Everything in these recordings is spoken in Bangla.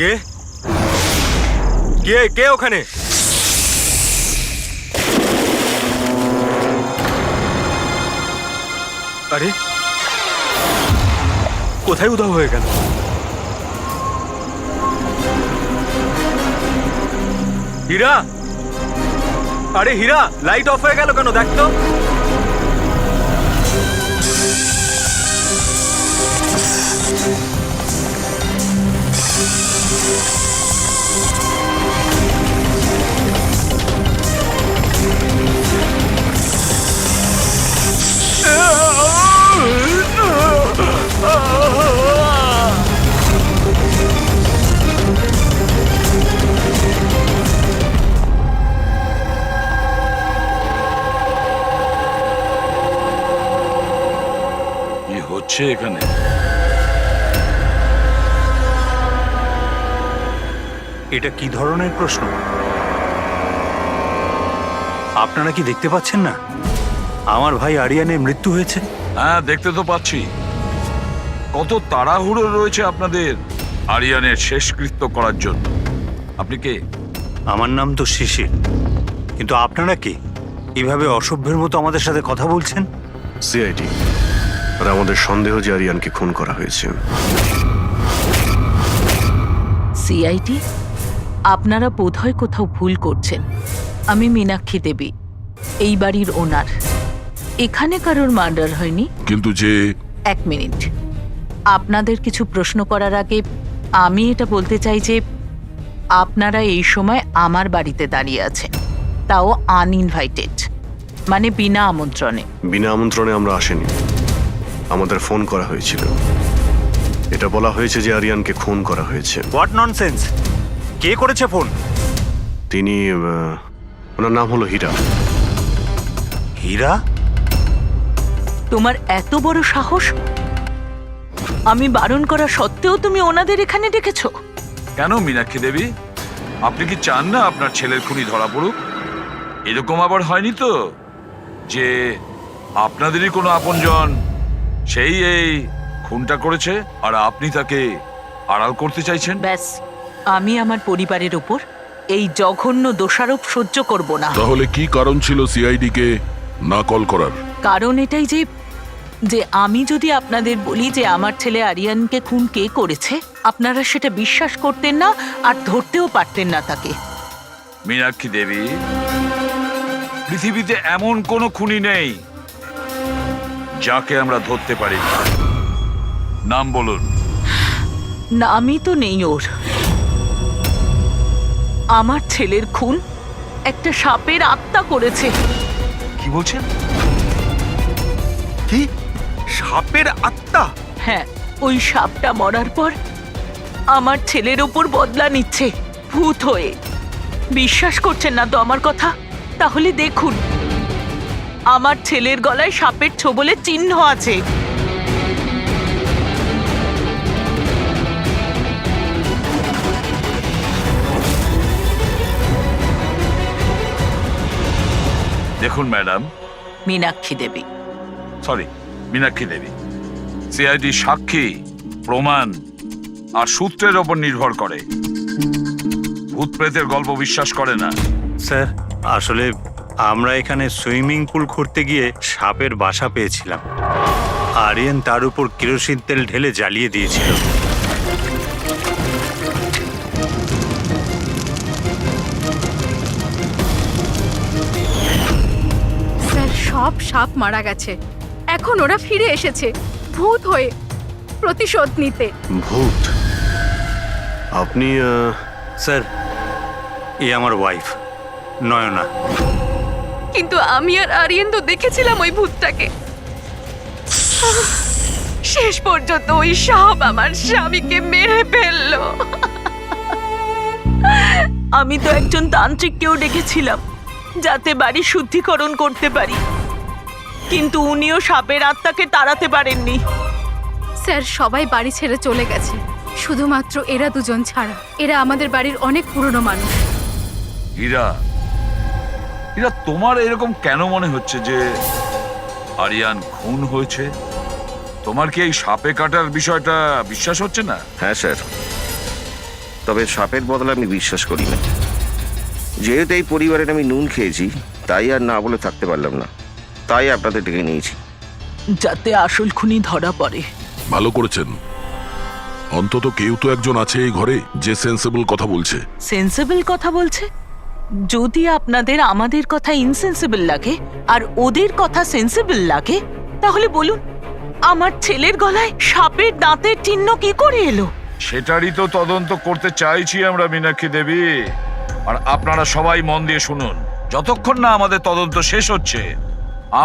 কে কে কে ওখানে? আরে কোথায় উধাও হয়ে গেল? হীরা, আরে হীরা, লাইট অফ হয়ে গেল কেন? দেখ তো। হচ্ছে এখানে? এটা কি ধরনের প্রশ্ন? আপনারা কি দেখতে পাচ্ছেন না আমার ভাই আরিয়ানের মৃত্যু হয়েছে? হ্যাঁ, দেখতে তো পাচ্ছি। কত তাড়াহুড়ো রয়েছে আপনাদের আরিয়ানের শেষকৃত্য করার জন্য। আপনি কে? আমার নাম তো শিশির, কিন্তু আপনারা কে? এভাবে অসভ্যের মতো আমাদের সাথে কথা বলছেন? সিআইডি, আর আমাদের সন্দেহ যে আরিয়ানকে খুন করা হয়েছে। সিআইডি, আপনারা বোধহয় কোথাও ভুল করছেন। আমি মীনাক্ষী দেবী, এই বাড়ির ওনার। এখানে কারোর মার্ডার হয়নি। কিন্তু যে... এক মিনিট, আপনাদের কিছু প্রশ্ন করার আগে আমি এটা বলতে চাই যে আপনারা এই সময় আমার বাড়িতে দাঁড়িয়ে আছেন, তাও আনইনভাইটেড, মানে বিনা আমন্ত্রণে। বিনা আমন্ত্রণে আমরা আসিনি, আমাদের ফোন করা হয়েছিল। এটা বলা হয়েছে যে আরিয়ানকে খুন করা হয়েছে। What nonsense! কে করেছে ফোন? তিনি ওনার নাম হলো হীরা। হীরা? তোমার এত বড় সাহস! আমি বারণ করা সত্ত্বেও তুমি ওনাদের এখানে ডেকেছো? কেন মীনাক্ষী দেবী, আপনি কি চান না আপনার ছেলের খুনি ধরা পড়ুক? এরকম আবার হয়নি তো যে আপনাদেরই কোনো আপনজন সেই এই খুনটা করেছে আর আপনি তাকে আড়াল করতে চাইছেন? ব্যাস, আমি আমার পরিবারের উপর এই জঘন্য দোষারোপ সহ্য করব না। তাহলে কি কারণ ছিল সিআইডি কে না কল করার? কারণ এটাই যে যে আমি যদি আপনাদের বলি যে আমার ছেলে আরিয়ানকে খুন কে করেছে, আপনারা সেটা বিশ্বাস করতেন না আর ধরতেও পারতেন না তাকে। মীনাক্ষী দেবী, পৃথিবীতে এমন কোনো খুনি নেই যাকে আমরা ধরতে পারি না। নাম বলুন। নামই তো নেই ওর। আমার ছেলের খুন একটা সাপের আত্মা করেছে। কি বলছেন? কি? সাপের আত্মা? হ্যাঁ, ওই সাপটা মরার পর আমার ছেলের ওপর বদলা নিচ্ছে ভূত হয়ে। বিশ্বাস করছেন না তো আমার কথা? তাহলে দেখুন, আমার ছেলের গলায় সাপের ছোবলের চিহ্ন আছে। দেখুন ম্যাডাম, মীনাক্ষী দেবী। সরি, মীনাক্ষী দেবী, সিআইডি সাক্ষী, প্রমাণ আর সূত্রের ওপর নির্ভর করে। ভূত প্রেতের গল্প বিশ্বাস করে না। স্যার, আসলে আমরা এখানে সুইমিং পুল করতে গিয়ে সাপের বাসা পেয়েছিলাম। আরিয়ান তার উপর কেরোসিন তেল ঢেলে জ্বালিয়ে দিয়েছিল। স্যার, সব সাপ মারা গেছে, এখন ওরা ফিরে এসেছে ভূত হয়ে প্রতিশোধ নিতে। ভূত? আপনি স্যার, এ আমার ওয়াইফ নয়না। কিন্তু আমি আর আরিয়ান তো দেখেছিলাম ওই ভূতটাকে। শেষ পর্যন্ত ওই সাপ আমার স্বামীকে মেরে ফেললো। আমি তো একজন তান্ত্রিককেও ডেকেছিলাম যাতে বাড়ি শুদ্ধিকরণ করতে পারি, কিন্তু উনিও সাপের আত্মাকে তাড়াতে পারেননি। স্যার, সবাই বাড়ি ছেড়ে চলে গেছে, শুধুমাত্র এরা দুজন ছাড়া। এরা আমাদের বাড়ির অনেক পুরনো মানুষ। হীরা, হীরা, তোমার এরকম কেন মনে হচ্ছে যে আরিয়ান খুন হয়েছে? তোমার কি এই সাপে কাটার বিষয়টা বিশ্বাস হচ্ছে না? হ্যাঁ স্যার, তবে সাপের বদলে আমি বিশ্বাস করি না। যেহেতু এই পরিবারের আমি নুন খেয়েছি, তাই আর না বলে থাকতে পারলাম না, তাই আপনাদের ডেকে নিয়েছি। যাতে আসল খুনি ধরা পড়ে। ভালো করেছেন। অন্তত কেউ তো একজন আছে এই ঘরে যে সেন্সেবল কথা বলছে। সেন্সিবল কথা বলছে? যদি আপনাদের আমাদের কথা ইনসেন্সিবল লাগে আর ওদের কথা সেন্সিবল লাগে, তাহলে বলুন আমার ছেলের গলায় সাপের দাঁতের চিহ্ন কি করে এলো? সেটারই তো তদন্ত করতে চাইছি আমরা, মীনাক্ষী দেবী। আর আপনারা সবাই মন দিয়ে শুনুন, যতক্ষণ না আমাদের তদন্ত শেষ হচ্ছে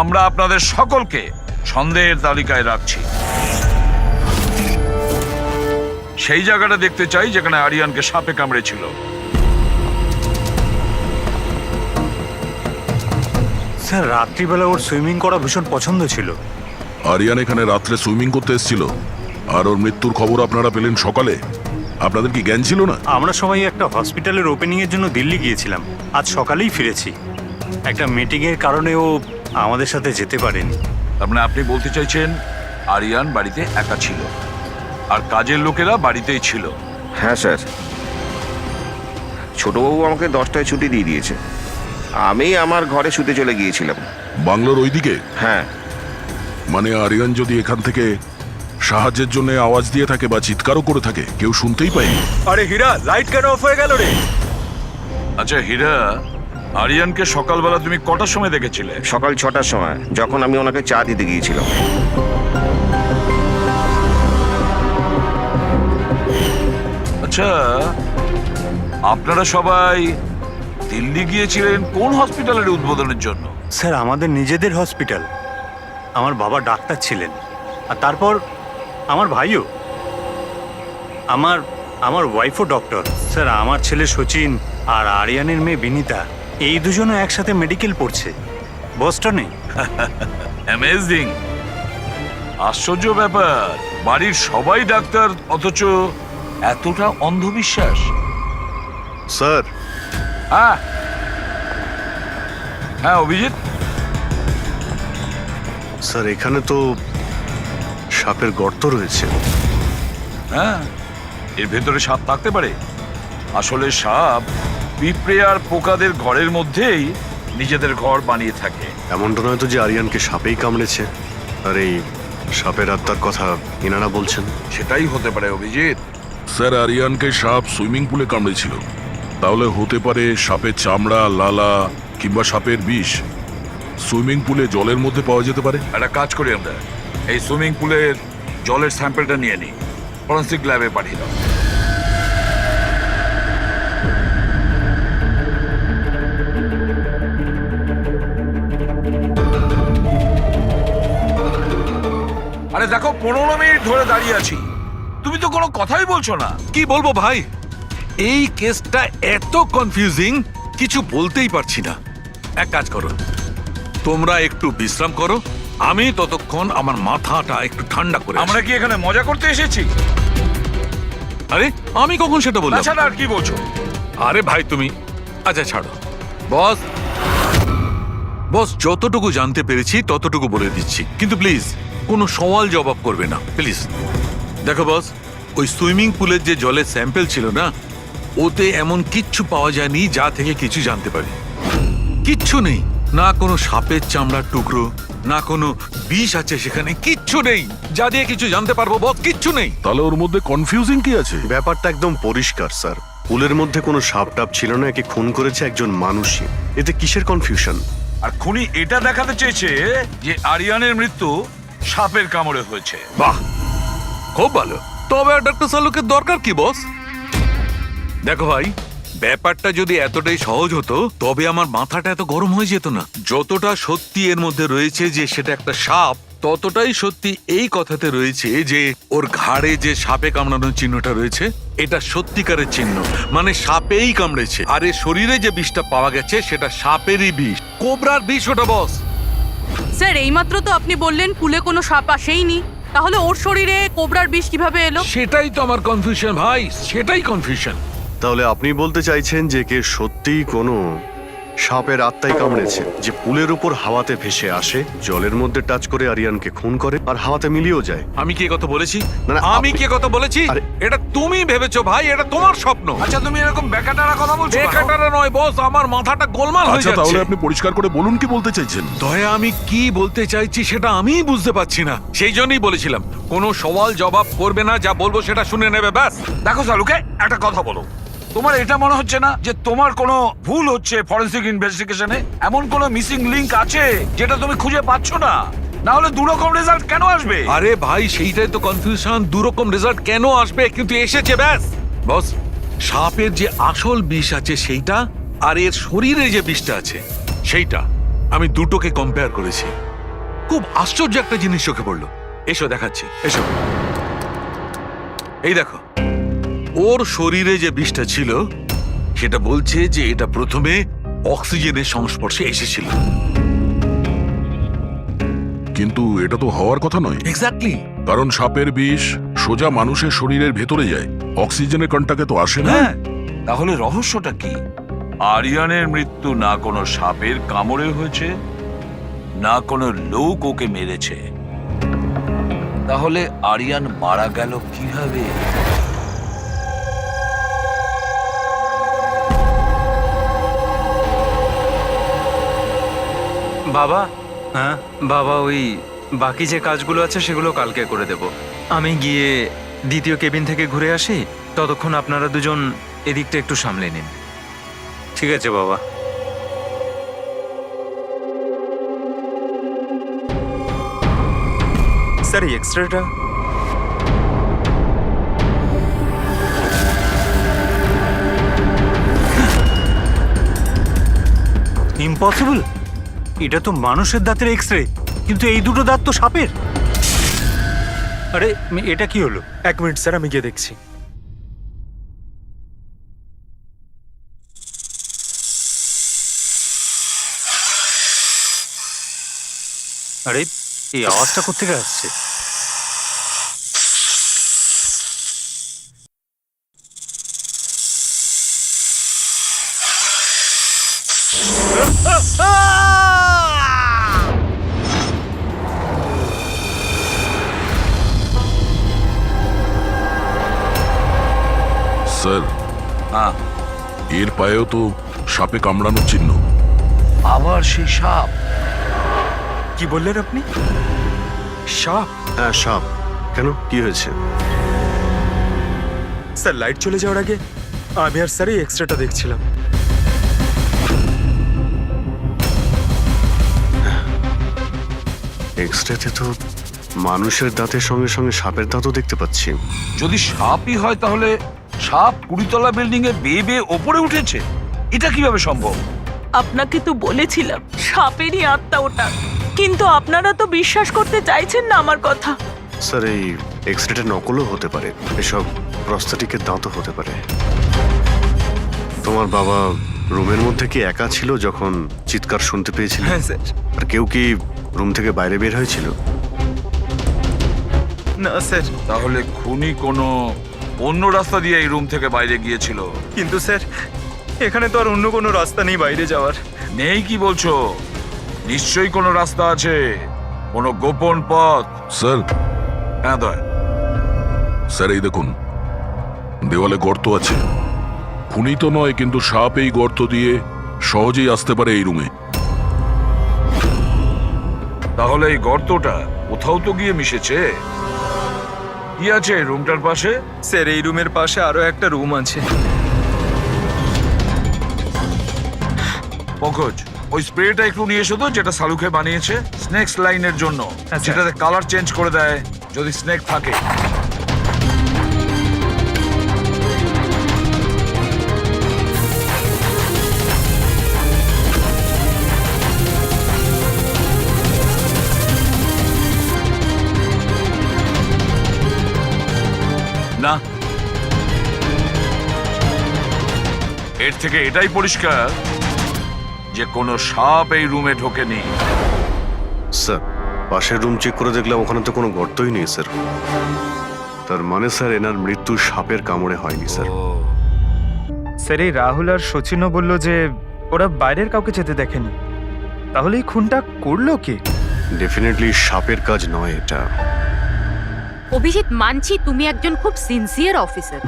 আমরা আপনাদের সকলকে সন্দেহের তালিকায় রাখছি। সেই জায়গাটা দেখতে চাই যেখানে আরিয়ানকে সাপে কামড়েছিল। স্যার রাত্রিবেলা ওর সুইমিং করা ভীষণ পছন্দ ছিল। আরিয়ান এখানে রাত্রে সুইমিং করতে এসেছিল, আর ওর মৃত্যুর খবর আপনারা পেলেন সকালে। আপনাদের কি জ্ঞান ছিল না? আমরা সবাই একটা হসপিটালের ওপেনিং এর জন্য দিল্লি গিয়েছিলাম, আজ সকালেই ফিরেছি। একটা মিটিং এর কারণে ও আমাদের সাথে যেতে পারেনি। তার মানে আপনি বলতে চাইছেন আরিয়ান বাড়িতে একা ছিল আর কাজের লোকেরা বাড়িতেই ছিল? হ্যাঁ স্যার, ছোটবাবু আমাকে 10টায় ছুটি দিয়ে দিয়েছে। আমি আমার ঘরে শুতে চলে গিয়েছিলাম। বাংলোর ওইদিকে? হ্যাঁ। মানে আরিয়ান যদি এখান থেকে সাহায্যের জন্য আওয়াজ দিয়ে থাকে বা চিৎকারও করে থাকে, কেউ শুনতেই পায়নি। আরে হীরা, লাইট কেন অফ হয়ে গেল রে? আচ্ছা হীরা, আরিয়ানকে সকালবেলা তুমি কটার সময় দেখেছিলে? সকাল 6টার সময়, যখন আমি ওনাকে চা দিতে গিয়েছিলাম। আচ্ছা, আপনারা সবাই দিল্লি গিয়েছিলেন কোন হসপিটালের উদ্বোধনের জন্য? স্যার আমাদের নিজেদের হসপিটাল। আমার বাবা ডাক্তার ছিলেন, আর তারপর আমার ভাইও, আমার ওয়াইফও ডক্টর। স্যার আমার ছেলে সচিন আর আরিয়ানের মেয়ে বিনীতা, এই দুজনে একসাথে মেডিকেল পড়ছে বস্টনে। অ্যামেজিং, আশ্চর্য ব্যাপার। বাড়ির সবাই ডাক্তার, অথচ এতটা অন্ধবিশ্বাস। স্যার, হ্যাঁ হ্যাঁ অভিজিৎ। স্যার এখানে তো সাপের গর্ত রয়েছে। হ্যাঁ, এর ভেতরে সাপ থাকতে পারে। আসলে সাপ পিঁপড়ে আর পোকাদের ঘরের মধ্যেই নিজেদের ঘর বানিয়ে থাকে। এমনটা নয় তো যে আরিয়ানকে সাপেই কামড়েছে, আর এই সাপের আত্মার কথা এনারা বলছেন? সেটাই হতে পারে অভিজিৎ। স্যার আরিয়ানকে সাপ সুইমিং পুলে কামড়েছিল, তাহলে হতে পারে সাপের চামড়া, লালা কিংবা সাপের বিষ সুইমিং পুলে জলের মধ্যে পাওয়া যেতে পারে। একটা কাজ করি আমরা, এই সুইমিং পুলের জলের স্যাম্পলটা নিয়ে নিই, ফরেন্সিক ল্যাবে পাঠিয়ে দাও। আরে দেখো, 15 মিনিট ধরে দাঁড়িয়ে আছি, তুমি তো কোনো কথাই বলছো না। কি বলবো ভাই, এই কেসটা এত কনফিউজিং, কিছু বলতেই পারছি না। এক কাজ করো, তোমরা একটু বিশ্রাম করো, আমি ততক্ষণ আমার মাথাটা একটু ঠান্ডা করে আমরা কি এখানে মজা করতে এসেছি? আরে আমি কখন সেটা বললাম? তাছাড়া আর কি বলছো? আরে ভাই তুমি, আচ্ছা ছাড়ো। বস বস যতটুকু জানতে পেরেছি ততটুকু বলে দিচ্ছি, কিন্তু প্লিজ কোনো সওয়াল জবাব করবে না প্লিজ। দেখো বস, ওই সুইমিং পুলের যে জলের স্যাম্পল ছিল না, ওতে এমন কিচ্ছু পাওয়া যায়নি যা থেকে কিছু জানতে পারি। কিচ্ছু নেই, না কোনো সাপের চামড়ার টুকরো, না কোনো বিষ আছে সেখানে, কিচ্ছু নেই যা দিয়ে কিছু জানতে পারবো বস, কিচ্ছু নেই। তাহলে ওর মধ্যে কনফিউজিং কি আছে? ব্যাপারটা একদম পরিষ্কার স্যার। পুলের মধ্যে কোনো সাপ টাপ ছিল না, একে খুন করেছে একজন মানুষই। এতে কিসের কনফিউশন? আর খুনি এটা দেখাতে চেয়েছে যে আরিয়ানের মৃত্যু সাপের কামড়ে হয়েছে। বাহ, খুব ভালো। তবে আর ডক্টর সালুকের দরকার কি বস? দেখো ভাই, ব্যাপারটা যদি এতটাই সহজ হতো তবে আমার মাথাটা এত গরম হয়ে যেত না। যতটা সত্যি এর মধ্যে রয়েছে যে সেটা একটা সাপ, ততটাই সত্যি এই কথাতে রয়েছে যে ওর ঘাড়ে যে সাপে কামড়ানোর চিহ্নটা রয়েছে, এটা সত্যিকারের চিহ্ন, মানে সাপেই কামড়েছে। আর এর শরীরে যে বিষটা পাওয়া গেছে সেটা সাপেরই বিষ, কোবরার বিষ ওটা বস। স্যার এইমাত্র তো আপনি বললেন পুলে কোনো সাপ আসেইনি, তাহলে ওর শরীরে কোবরার বিষ কিভাবে এলো? সেটাই তো আমার কনফিউশন ভাই, সেটাই কনফিউশন। তাহলে আপনি বলতে চাইছেন যে কে সত্যিই কোনো সাপের আত্মাই কামড়েছে, যে পুলের উপর হাওয়াতে ভেসে আসে, জলের মধ্যে টাচ করে আরিয়ানকে খুন করে আর হাওয়াতে মিলিয়েও যায়। আমি কি কথা বলেছি? না, না, আমি আপনি- কি কথা বলেছি? আরে- এটা তুমি ভেবেছো ভাই, এটা তোমার স্বপ্ন। আচ্ছা তুমি এরকম বেকাটারা কথা বলছো কেন? বেকারটা নয় বস, আমার মাথাটা গোলমাল হয়ে আচ্ছা তাহলে যাচ্ছে। আপনি পরিষ্কার করে বলুন কি বলতে চাইছেন। দয়া, আমি কি বলতে চাইছি সেটা আমিই বুঝতে পারছি না। সেই জন্যই বলেছিলাম কোনো সওয়াল জবাব করবে না, যা বলবো সেটা শুনে নেবে ব্যাস। দেখো সালুকে, একটা কথা বলো। তোমার এটা মনে হচ্ছে না যে তোমার কোনো ভুল হচ্ছে ফরেনসিক ইনভেস্টিগেশনে? এমন কোনো মিসিং লিংক আছে যেটা তুমি খুঁজে পাচ্ছ না? না হলে দুরকম রেজাল্ট কেন আসবে? আরে ভাই, সেইটাই তো কনফিউশন। দুরকম রেজাল্ট কেন আসবে, কিন্তু এসেছে ব্যাস। বস, সাপের যে আসল বিষ আছে সেইটা, আর এর শরীরে যে বিষটা আছে সেইটা, আমি দুটোকে কম্পেয়ার করেছি। খুব আশ্চর্য একটা জিনিস চোখে পড়লো। এসো দেখাচ্ছি, এসো। এই দেখো, ওর শরীরে যে বিষটা ছিল সেটা বলছে যে এটা প্রথমে অক্সিজেনের সংস্পর্শে এসেছিল। কিন্তু এটা তো হওয়ার কথা নয়, এক্স্যাক্টলি। কারণ সাপের বিষ সোজা মানুষের শরীরের ভেতরে যায়, অক্সিজেনের কন্টাক্টে তো আসে না। হ্যাঁ, তাহলে রহস্যটা কি? আরিয়ানের মৃত্যু না কোনো সাপের কামড়ে হয়েছে, না কোনো লোক ওকে মেরেছে। তাহলে আরিয়ান মারা গেল কিভাবে? বাবা, হ্যাঁ, বাবা, ওই বাকি যে কাজগুলো আছে সেগুলো কালকে করে দেব। আমি গিয়ে দ্বিতীয় কেবিন থেকে ঘুরে আসি, ততক্ষণ আপনারা দুজন এদিকটা একটু সামলে নিন। ঠিক আছে বাবা। স্যার, এই এক্সট্রাটা ইম্পসিবল, এটা তো মানুষের দাঁতের এক্স রে, কিন্তু এই দুটো দাঁত তো সাপের। আরে এটা কি হলো? 1 মিনিট স্যার, আমি গিয়ে দেখছি। আরে এই আওয়াজটা কোত্থেকে আসছে? স্যার, হ্যাঁ, এর পায়েও তো সাপে কামড়ানোর চিহ্ন। আবার সেই সাপ? কি বললেন আপনি? সাপ? হ্যাঁ সাপ। কেন, কি হয়েছে? স্যার, লাইট চলে যাওয়ার আগে আমি আর স্যার এই এক্সট্রাটা দেখছিলাম। এক্সরেতে তো মানুষের দাঁতের সঙ্গে সঙ্গে সাপের দাঁতও দেখতে পাচ্ছি। যদি সাপই হয় তাহলে সাপ 20তলা বিল্ডিং এ বেয়ে বেয়ে ওপরে উঠেছে, এটা কিভাবে সম্ভব? আপনাকে তো বলেছিলাম সাপেরই আত্মা ওটা, কিন্তু আপনারা তো বিশ্বাস করতে চাইছেন না আমার কথা। স্যার, এই এক্সরেটা নকলও হতে পারে, এসব প্রস্থেটিকের দাঁতও হতে পারে। তোমার বাবা রুমের মধ্যে কি একা ছিল যখন চিৎকার শুনতে পেয়েছিল? হ্যাঁ স্যার। আর কেউ কি রুম থেকে বাইরে বের হয়েছিল? না স্যার, তাহলে খুনি কোনো অন্য রাস্তা দিয়ে এই রুম থেকে বাইরে গিয়েছিল। কিন্তু স্যার এখানে তো আর অন্য কোনো রাস্তা নেই বাইরে যাওয়ার। নেই কি বলছো? নিশ্চয়ই কোনো রাস্তা আছে, কোনো গোপন পথ। স্যার, হ্যাঁ দয়, স্যার এই দেখুন, দেওয়ালে গর্ত আছে। খুনি তো নয়, কিন্তু সাপ এই গর্ত দিয়ে সহজেই আসতে পারে এই রুমে। তাহলে এই গর্তটা কোথাও তো গিয়ে মিশেছে। কি আছে এই রুমটার পাশে? স্যার, এই রুমের পাশে আরো একটা রুম আছে। পঙ্কজ, ওই স্প্রেটা একটু নিয়ে এসো তো, যেটা সালুকে বানিয়েছে স্নেক লাইনের জন্য, হ্যাঁ, স্যার। যেটাতে কালার চেঞ্জ করে দেয় যদি স্নেক থাকে। না, এর থেকে এটাই পরিষ্কার যে কোনো সাপ এই রুমে ঢোকেনি। স্যার, পাশের রুম চেক করে দেখলাম ওখানে তো কোনো গর্তই নেই স্যার। তার মানে স্যার এনার মৃত্যু সাপের কামড়ে হয়নি স্যার। স্যার, এই রাহুল আর সচিনও বলল যে ওরা বাইরের কাউকে যেতে দেখেনি, তাহলে এই খুনটা করলো কে? ডেফিনেটলি সাপের কাজ নয় এটা। অভিজিৎ, মানছি তুমি একজন খুব সিনসিয়ার অফিসার,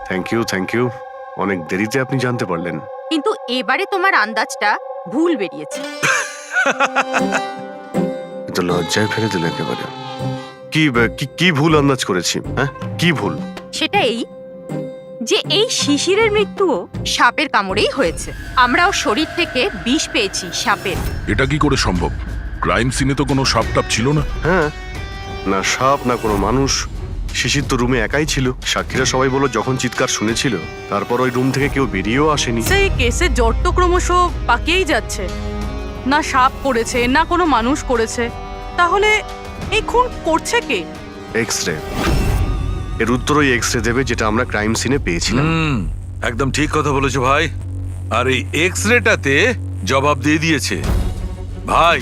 থ্যাংক ইউ। অনেক দেরিতে আপনি জানতে পারলেন। কিন্তু এবারে তোমার আন্দাজটা ভুল বেরিয়েছে। কিন্তু লজ্জায় ফেলে দিল একেবারে। কি ভুল আন্দাজ করেছি? হ্যাঁ, কি ভুল? সেটা এই যে এই শিশিরের মৃত্যুও সাপের কামড়েই হয়েছে। আমরাও শরীর থেকে বিষ পেয়েছি সাপের। এটা কি করে সম্ভব? ক্রাইম সিনে তো কোনো সাপ টাপ ছিল না। হ্যাঁ, না সাপ না কোনো মানুষ। শিশির তো রুমে একাই ছিল। সাক্ষীরা সবাই বলল যখন চিৎকার শুনেছিল তারপর ওই রুম থেকে কেউ বেরিয়েও আসেনি। সেই কেসের জট তো ক্রমশ পাকিয়েই যাচ্ছে। না সাপ করেছে না কোনো মানুষ করেছে, তাহলে এই খুন করছে কে? এক্স-রে, এর উত্তর ওই এক্স-রে দেবে যেটা আমরা ক্রাইম সিনে পেয়েছিলাম। একদম ঠিক কথা বলেছো ভাই। আর এই এক্সরেটাতে জবাব দিয়ে দিয়েছে ভাই।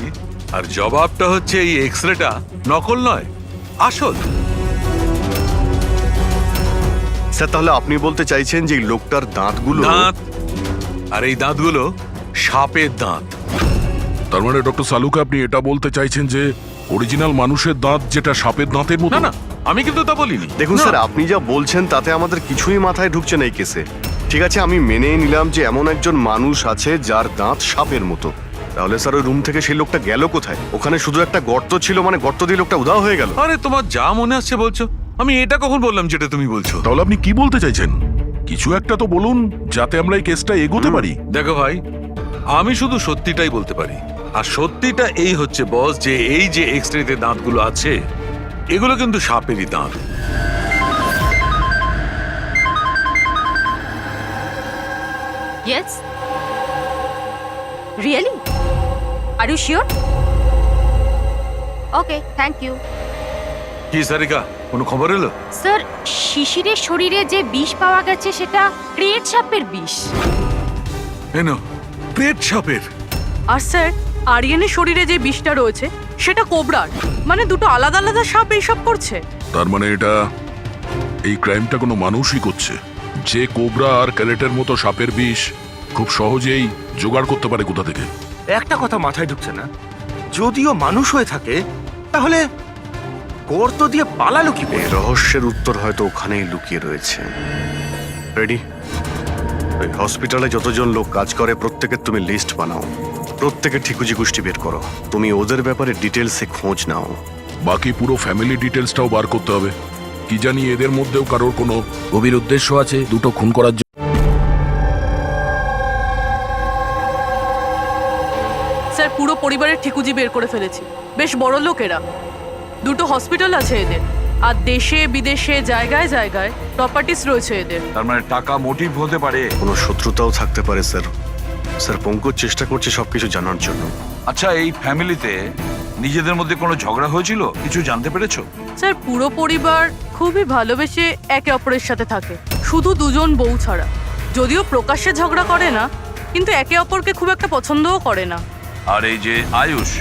আর জবাবটা হচ্ছে এই এক্সরেটা নকল নয়, আসল। স্যার, তাহলে আপনি বলতে চাইছেন যে এই লোকটার দাঁতগুলো? দাঁত, আর এই দাঁতগুলো সাপের দাঁত। তার মানে ডক্টর সালুকে আপনি এটা বলতে চাইছেন যে অরিজিনাল মানুষের দাঁত যেটা সাপের দাঁতের মতো? না না, আমি কিন্তু তা বলিনি। দেখুন না। স্যার, আপনি যা বলছেন তাতে আমাদের কিছুই মাথায় ঢুকছে না এই কেসে। ঠিক আছে, আমি মেনে নিলাম যে এমন একজন মানুষ আছে যার দাঁত সাপের মতো। তাহলে স্যার ওই রুম থেকে সেই লোকটা গেল কোথায়? ওখানে শুধু একটা গর্ত ছিল, মানে গর্ত দিয়ে লোকটা উধাও হয়ে গেল। আরে তোমার যা মনে আসছে বলছো, আমি এটা কখন বললাম যেটা তুমি বলছো? তাহলে আপনি কি বলতে চাইছেন? কিছু একটা তো বলুন যাতে আমরা এই কেসটা এগোতে পারি। দেখো ভাই, আমি শুধু সত্যিটাই বলতে পারি। আর সত্যিটা এই হচ্ছে বস, যে এই যে এক্সরেতে দাঁতগুলো আছে এগুলো কিন্তু সাপেরই দাঁত। Yes, really? Are you sure? Okay, thank you. কি সারিকা, কোনো খবর এলো? স্যার, শিশিরের শরীরে যে বিষ পাওয়া গেছে সেটা ক্রেট সাপের বিষ। এনো, পেট সাপের। আর স্যার, আরিয়ানের শরীরে যে বিষটা রয়েছে সেটা কোবরার। মানে দুটো আলাদা আলাদা সাপ এইসব করছে। তার মানে এটা, এই ক্রাইমটা কোনো মানুষই করছে, যে কোবরা আর ক্যারেটের মতো সাপের বিষ খুব সহজেই জোগাড় করতে পারে কোথা থেকে। একটা কথা মাথায় ঢুকছে না, যদিও মানুষ হয়ে থাকে তাহলে গর্ত দিয়ে পালালো কি করে? এই রহস্যের উত্তর হয়তো ওখানেই লুকিয়ে রয়েছে। রেডি? ওই হসপিটালে যতজন লোক কাজ করে প্রত্যেকের তুমি লিস্ট বানাও, প্রত্যেকের ঠিকুজি গোষ্ঠী বের করো। তুমি ওদের ব্যাপারে ডিটেলসে খোঁজ নাও। বাকি পুরো ফ্যামিলি ডিটেলসটাও বার করতে হবে। কি জানি এদের মধ্যেও কারোর কোনো গভীর উদ্দেশ্য আছে দুটো খুন করার জন্য। স্যার, পুরো পরিবারের ঠিকুজি বের করে ফেলেছি। বেশ বড় লোকেরা। দুটো হসপিটাল আছে এদের, আর দেশে বিদেশে জায়গায় জায়গায় প্রপার্টিস রয়েছে এদের। তার মানে টাকা মোটিভ হতে পারে। কোনো শত্রুতাও থাকতে পারে স্যার। স্যার, পঙ্কজ চেষ্টা করছে সবকিছু জানার জন্য। আচ্ছা, এই ফ্যামিলিতে নিজেদের মধ্যে কোনো ঝগড়া হয়েছিল? কিছু জানতে পেরেছো? স্যার, পুরো পরিবার খুবই ভালোবেসে একে অপরের সাথে থাকে, শুধু দুজন বউ ছাড়া। যদিও প্রকাশ্যে ঝগড়া করে না, কিন্তু একে অপরকে খুব একটা পছন্দও করে না। আর এই যে আয়ুষ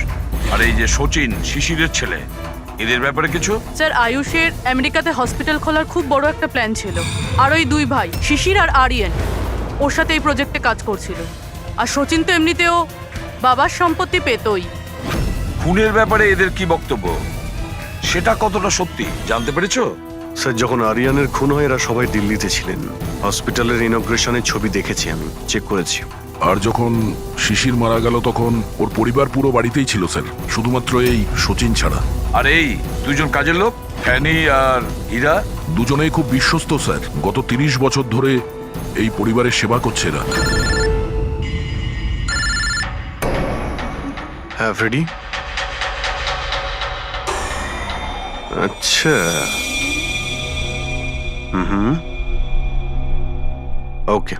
আর এই যে সচিন, শিশিরের ছেলে, এদের ব্যাপারে কিছু? স্যার, আয়ুষের আমেরিকাতে হসপিটাল খোলার খুব বড় একটা প্ল্যান ছিল। আর ওই দুই ভাই শিশির আর আরিয়ান ওর সাথে এই প্রজেক্টে কাজ করছিল। আর সচিন তো এমনিতেও বাবার সম্পত্তি পেতই। খুনের ব্যাপারে এদের কি বক্তব্য, সেটা কতটা সত্যি জানতে পেরেছো? স্যার, যখন আরিয়ানের খুন হয় এরা সবাই দিল্লিতে ছিলেন। হসপিটালের ইনগ্রেশনের ছবি দেখেছি, আমি চেক করেছি। আর যখন শিশির মারা গেল তখন ওর পরিবার পুরো বাড়িতেই ছিল স্যার, শুধুমাত্র এই সচিন ছাড়া। আর এই দুজন কাজের লোক, ফ্যানি আর হীরা, দুজনেই খুব বিশ্বস্ত স্যার। গত 30 বছর ধরে এই পরিবারের সেবা করছে এরা। হ্যাঁ, রেডি? আচ্ছা, ওকে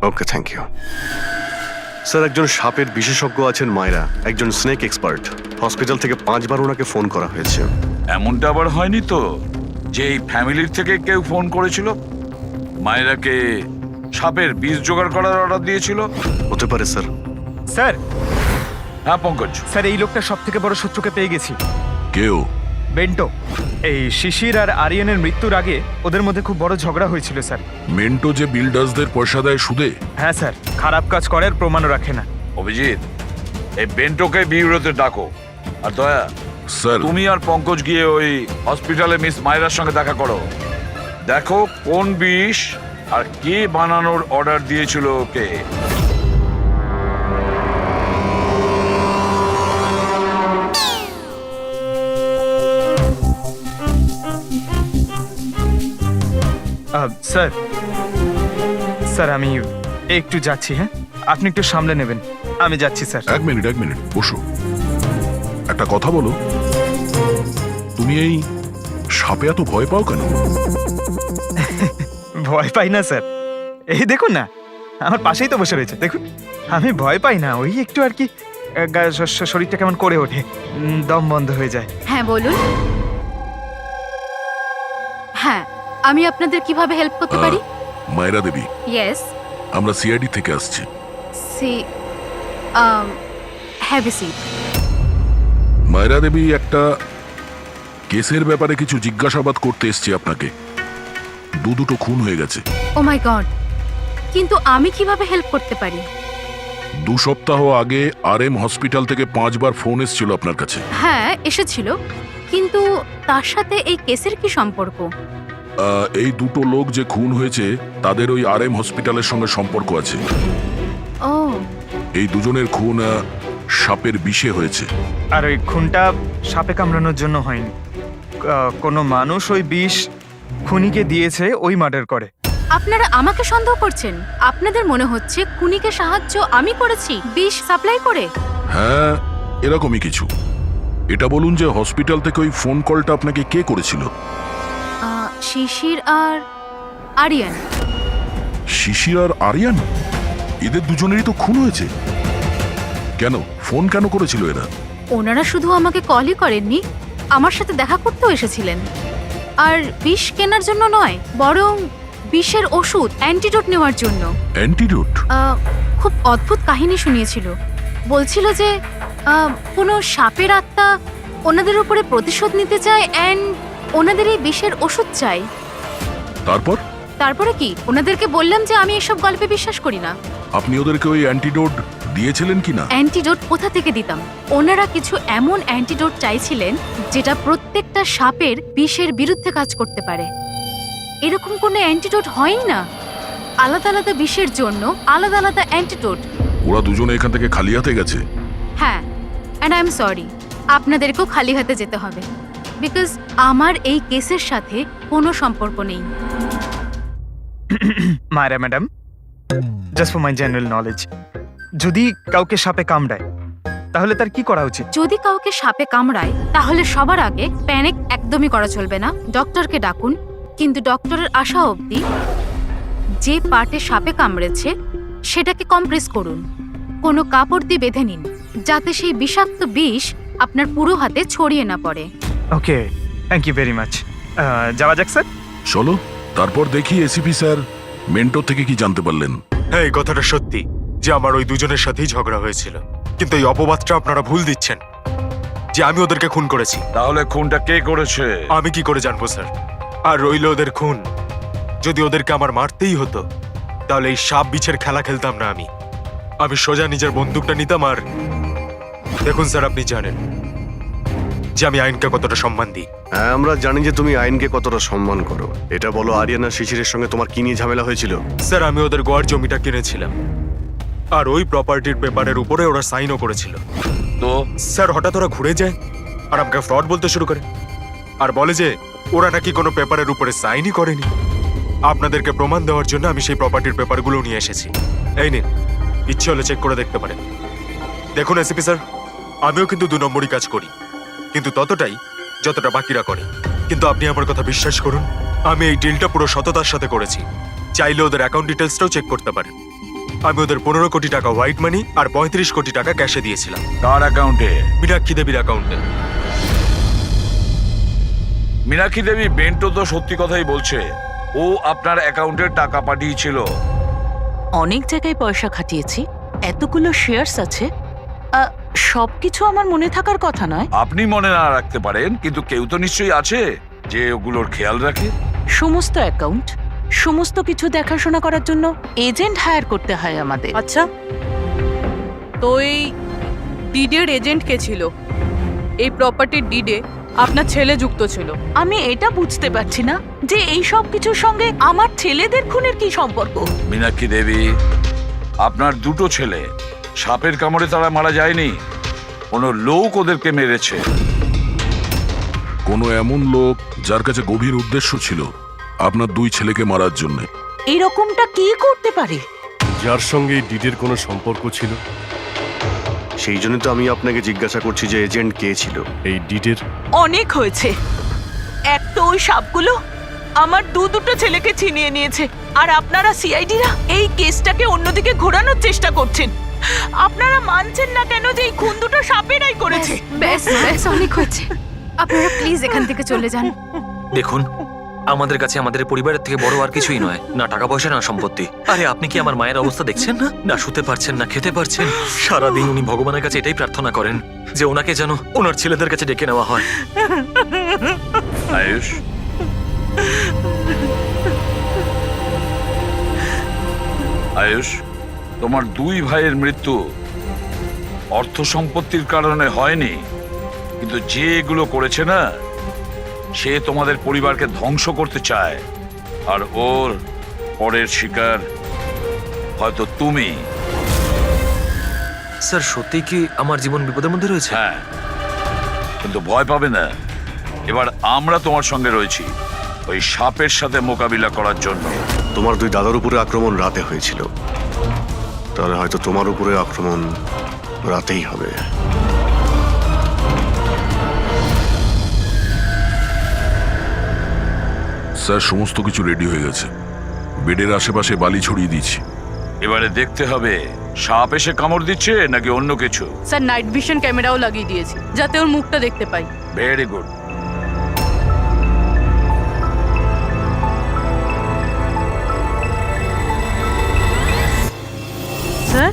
ওকে, থ্যাংক ইউ স্যার। একজন সাপের বিশেষজ্ঞ আছেন মায়রা, একজন স্নেক এক্সপার্ট। হসপিটাল থেকে 5 বার ওনাকে ফোন করা হয়েছে। এমনটা আবার হয়নি তো যে এই ফ্যামিলির থেকে কেউ ফোন করেছিল মায়েরাকে সাপের বীজ জোগাড় করার অর্ডার দিয়েছিল? হতে পারে স্যার। স্যার, হ্যাঁ পঙ্কজ। স্যার, এই লোকটা সব থেকে বড় শত্রুকে পেয়ে গেছি। কেউ? বেন্টো, এই শিশির আর আরিয়ানের মৃত্যুর আগে ওদের মধ্যে খুব বড় ঝগড়া হয়েছিল স্যার। মেন্টো যে বিল্ডার্সদের পয়সা দেয় সুদে? হ্যাঁ স্যার, খারাপ কাজ করার প্রমাণও রাখে না। অভিজিৎ, এই বেন্টোকে বিউরোতে ডাকো। আর দয়া, স্যার তুমি আর পঙ্কজ গিয়ে ওই হসপিটালে মিস মায়রার সঙ্গে দেখা করো। দেখো কোন বিষ আর কে বানানোর অর্ডার দিয়েছিল ওকে। স্যার স্যার আমি একটু যাচ্ছি, হ্যাঁ আপনি একটু সামলে নেবেন, আমি যাচ্ছি স্যার। এক মিনিট বসো। একটা কথা বলো, তুমি এই সাপে এত ভয় পাও কেন? ভয় পাই না স্যার, এই দেখুন না, আমার পাশেই তো বসে রয়েছে, দেখুন। আমি ভয় পাই না, ওই একটু আর কি শরীরটা কেমন করে ওঠে, দম বন্ধ হয়ে যায়। হ্যাঁ বলুন। হ্যাঁ, আমি আপনাদের কিভাবে হেল্প করতে পারি? মায়রা দেবী, ইয়েস। আমরা সিআইডি থেকে আসছি। See have a seat. Myra Devi, একটা কেসের ব্যাপারে কিছু জিজ্ঞাসাবাদ করতে এসছি আপনাকে। দুটো খুন হয়ে গেছে। ও মাই গড, কিন্তু আমি কিভাবে হেল্প করতে পারি? 2 সপ্তাহ আগে RM হসপিটাল থেকে 5 বার ফোন এসেছিল আপনার কাছে। হ্যাঁ এসেছিল, কিন্তু তার সাথে এই কেসের কি সম্পর্ক? এই 2 লোক যে খুন হয়েছে তাদের ওই RM হসপিটালের সঙ্গে সম্পর্ক আছে। ও, এই দুজনের খুন সাপের বিষে হয়েছে। আর ওই খুনটা সাপে কামড়ানোর জন্য হয়নি, কোনো মানুষ ওই বিষ খুনিকে দিয়েছে, ওই মার্ডার করে। আপনারা আমাকে সন্দেহ করছেন? আপনাদের মনে হচ্ছে খুনিকে সাহায্য আমি করেছি বিষ সাপ্লাই করে? হ্যাঁ, এরকমই কিছু। এটা বলুন যে হসপিটাল থেকে ওই ফোন কলটা আপনাকে কে করেছিল? শিশির আর আরিয়ান। শিশির আর আরিয়ান? এদের দুজনেরই তো খুন হয়েছে। কেন ফোন কেন করেছিল এরা? ওনারা শুধু আমাকে কলই করেননি, আমার সাথে দেখা করতেও এসেছিলেন। আর বিষ কেনার জন্য নয়, বরং বিষের ওষুধ অ্যান্টিডোট নেওয়ার জন্য। অ্যান্টিডোট? খুব অদ্ভুত কাহিনী শুনিয়েছিল। বলছিল যে কোনো সাপের আত্মা ওনাদের উপরে প্রতিশোধ নিতে চায় অ্যান্ড ওনাদের এই বিষের ওষুধ চাই। তারপরে কি? ওনাদেরকে বললাম যে আমি এসব গল্পে বিশ্বাস করি না। আপনি ওদেরকে ওই অ্যান্টিডোট দিয়েছিলেন কি না? অ্যান্টিডোট কোথা থেকে দিতাম? ওনারা কিছু এমন অ্যান্টিডোট চাইছিলেন যেটা প্রত্যেকটা সাপের বিষের বিরুদ্ধে কাজ করতে পারে। এরকম কোনো অ্যান্টিডোট হয়ই না। আলাদা আলাদা বিষের জন্য আলাদা আলাদা অ্যান্টিডোট। ওরা দুজনে এখান থেকে খালি হাতে গেছে? হ্যাঁ, অ্যান্ড আই এম সরি, আপনাদেরকেও খালি হাতে যেতে হবে, বিকজ আমার এই কেসের সাথে কোনো সম্পর্ক নেই। Myra madam, just for my general knowledge, যদি কাউকে সাপে কামড়ায় তাহলে তার কি করা উচিত? যদি কাউকে সাপে কামড়ায় তাহলে সবার আগে প্যানিক একদমই করা চলবে না। ডক্টরকে ডাকুন, কিন্তু ডক্টরের আসা অবধি যে পার্টে সাপে কামড়েছে সেটাকে কম্প্রেস করুন, কোনো কাপড় দিয়ে বেঁধে নিন, যাতে সেই বিষাক্ত বিষ আপনার পুরো হাতে ছড়িয়ে না পড়ে। ওকে, থ্যাংক ইউ ভেরি মাচ। যাওয়া যাক স্যার। চলো, তারপর দেখি এসিপি স্যার মেন্টো থেকে কি জানতে পারলেন। হ্যাঁ, এই কথাটা সত্যি যে আমার ওই দুজনের সাথেই ঝগড়া হয়েছিল, কিন্তু এই অপবাদটা আপনারা ভুল দিচ্ছেন যে আমি ওদেরকে খুন করেছি। তাহলে খুনটা কে করেছে? আমি কি করে জানবো স্যার? আর রইল ওদের খুন, যদি ওদেরকে আমার মারতেই হতো তাহলে এই সাপ বিছের খেলা খেলতাম না। আমি সোজা নিজের বন্দুকটা নিতাম। আর দেখুন স্যার, আপনি জানেন যে আমি আইনকে কতটা সম্মান দিই। হ্যাঁ, আমরা জানি যে তুমি আইনকে কতটা সম্মান করো। এটা বলো, আরিয়ানা শিশিরের সঙ্গে তোমার কি নিয়ে ঝামেলা হয়েছিল? স্যার, আমি ওদের গোয়ার জমিটা কিনেছিলাম, আর ওই প্রপার্টির পেপারের উপরে ওরা সাইনও করেছিল। তো স্যার, হঠাৎ ওরা ঘুরে যায় আর আমাকে ফ্রড বলতে শুরু করে, আর বলে যে ওরা নাকি কোনো পেপারের উপরে সাইনই করেনি। আপনাদেরকে প্রমাণ দেওয়ার জন্য আমি সেই প্রপার্টির পেপারগুলো নিয়ে এসেছি। এই নিন, ইচ্ছে হলে চেক করে দেখতে পারেন। দেখুন এসিপি স্যার, আমিও কিন্তু 2 নম্বরই কাজ করি, কিন্তু ততটাই যতটা বাকিরা করে। কিন্তু আপনি আমার কথা বিশ্বাস করুন, আমি এই ডিলটা পুরো সততার সাথে করেছি। চাইলে ওদের অ্যাকাউন্ট ডিটেলসটাও চেক করতে পারেন। আমি ওদের 15 কোটি টাকা হোয়াইট মানি আর 35 কোটি টাকা ক্যাশে দিয়েছিলাম। কার অ্যাকাউন্টে? মীনাক্ষী দেবীর অ্যাকাউন্টে। মীনাক্ষী দেবী, বেন্টো তো সত্যি কথাই বলছে। ও আপনার অ্যাকাউন্টে টাকা পাঠিয়েছিল। অনেক জায়গায় পয়সা খাটিয়েছি, এতগুলো শেয়ারস আছে, সবকিছু আমার মনে থাকার কথা নয়। আপনি মনে না রাখতে পারেন, কিন্তু কেউ তো নিশ্চয়ই আছে যে ওগুলোর খেয়াল রাখে। সমস্ত অ্যাকাউন্ট, সমস্ত কিছু দেখাশোনা করার জন্য এজেন্ট হায়ার করতে হয় আমাদের। আচ্ছা, তো এই ডিডের এজেন্ট কে ছিল? এই প্রপার্টির ডিডে আপনার ছেলে যুক্ত ছিল। আমি এটা বুঝতে পারছি না যে এই সব কিছুর সঙ্গে আমার ছেলেদের খুনের কি সম্পর্ক। মীনাক্ষী দেবী, আপনার দুটো ছেলে সাপের কামড়ে তারা মারা যায়নি, কোনো লোক ওদেরকে মেরেছে। কোনো এমন লোক যার কাছে গভীর উদ্দেশ্য ছিল আপনার দুই ছেলেকে মারার জন্য। এরকমটা কি করতে পারে? যার সঙ্গে এই ডিডের কোনো সম্পর্ক ছিল, সেই জন্য তো আমি আপনাকে জিজ্ঞাসা করছি যে এজেন্ট কে ছিল এই ডিডের। অনেক হয়েছে। এক তো ওই সাপগুলো আমার দুটো ছেলেকে ছিনিয়ে নিয়েছে, আর আপনারা সিআইডিরা এই কেসটাকে অন্যদিকে ঘোরানোর চেষ্টা করছেন। আপনারা মানছেন না কেন যে এই খুন দুটো সাপেরাই করেছে? ব্যাস ব্যাস, অনেক হয়েছে। আপনারা প্লিজ এখান থেকে চলে যান। দেখুন, আমাদের কাছে আমাদের পরিবারের থেকে বড় আর কিছুই নয়, না টাকা পয়সা না সম্পত্তি। আরে আপনি কি আমার মায়ের অবস্থা দেখছেন না? না শুতে পারছেন না খেতে পারছেন। সারাদিন উনি ভগবানের কাছে এটাই প্রার্থনা করেন যে ওনাকে যেন ওনার ছেলেদের কাছে ডেকে নেওয়া হয়। আয়ুষ, আয়ুষ, তোমার দুই ভাইয়ের মৃত্যু অর্থ সম্পত্তির কারণে হয়নি, কিন্তু যে এগুলো করেছে না, সে তোমাদের পরিবারকে ধ্বংস করতে চায়, আর ওর পরের শিকার হয়তো তুমি। স্যার, সত্যি কি আমার জীবন বিপদের মধ্যে রয়েছে? হ্যাঁ, কিন্তু ভয় পাবে না, এবার আমরা তোমার সঙ্গে রয়েছি ওই সাপের সাথে মোকাবিলা করার জন্য। তোমার দুই দাদার উপরে আক্রমণ রাতে হয়েছিল, তাহলে হয়তো তোমার উপরে আক্রমণ রাতেই হবে। স্যার, সমস্ত কিছু রেডি হয়ে গেছে। বেডের আশেপাশে বালি ছড়িয়ে দিয়েছি। এবারে দেখতে হবে সাপ এসে কামড় দিচ্ছে নাকি অন্য কিছু। স্যার, নাইট ভিশন ক্যামেরাও লাগিয়ে দিয়েছি যাতে ওর মুখটা দেখতে পাই। Very good. স্যার,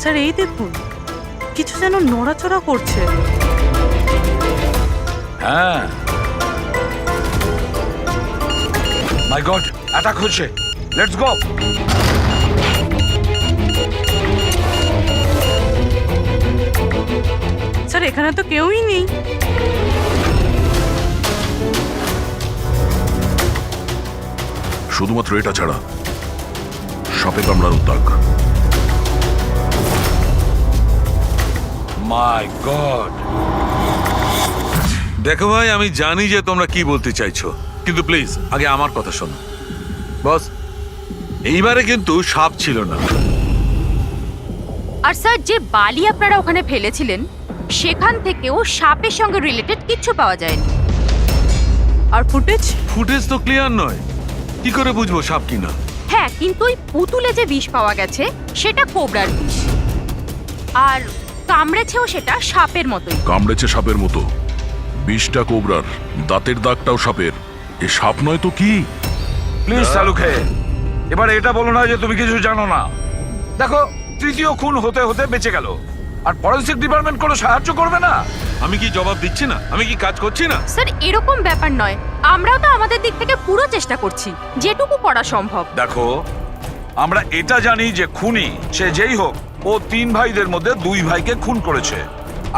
স্যার এই দেখুন, কিছু যেন নড়াচড়া করছে। হ্যাঁ, মাই গড, অ্যাটাক হচ্ছে। Let's go. স্যার, এখানে তো কেউই নেই। শুধুমাত্র এটা ছাড়া সাপে কামড়ার উদ্যোগ। মাই গড। দেখো ভাই, আমি জানি যে তোমরা কি বলতে চাইছো, কিন্তু প্লিজ আগে আমার কথা শোনো। বস, এইবারে কিন্তু সাপ ছিল না। আর স্যার, যে বালি আপনারা ওখানে ফেলেছিলেন সেখান থেকেও সাপের সঙ্গে রিলেটেড কিছু পাওয়া যায়নি। আর ফুটেজ তো ক্লিয়ার নয়, কি করে বুঝবো সাপ কিনা? হ্যাঁ, কিন্তু ওই পুতুলে যে বিষ পাওয়া গেছে সেটা কোবরার বিষ, আর কামড়েছেও সেটা সাপের মতোই। কামড়েছে সাপের মতো, বিষটা কোবরার, দাঁতের দাগটাও সাপের। এ সাপ নয় তো কি? প্লিজ শালুকে, এবার এটা বলো না যে তুমি কিছু জানো না। দেখো, তৃতীয় খুন হতে হতে বেঁচে গেল, আর ফরেনসিক ডিপার্টমেন্ট কোনো সাহায্য করবে না। আমি কি জবাব দিচ্ছি না? আমি কি কাজ করছি না? স্যার, এরকম ব্যাপার নয়, আমরাও তো আমাদের দিক থেকে পুরো চেষ্টা করছি যেটুকু করা সম্ভব। দেখো, আমরা এটা জানি যে খুনি সে যেই হোক, ও তিন ভাইদের মধ্যে দুই ভাইকে খুন করেছে,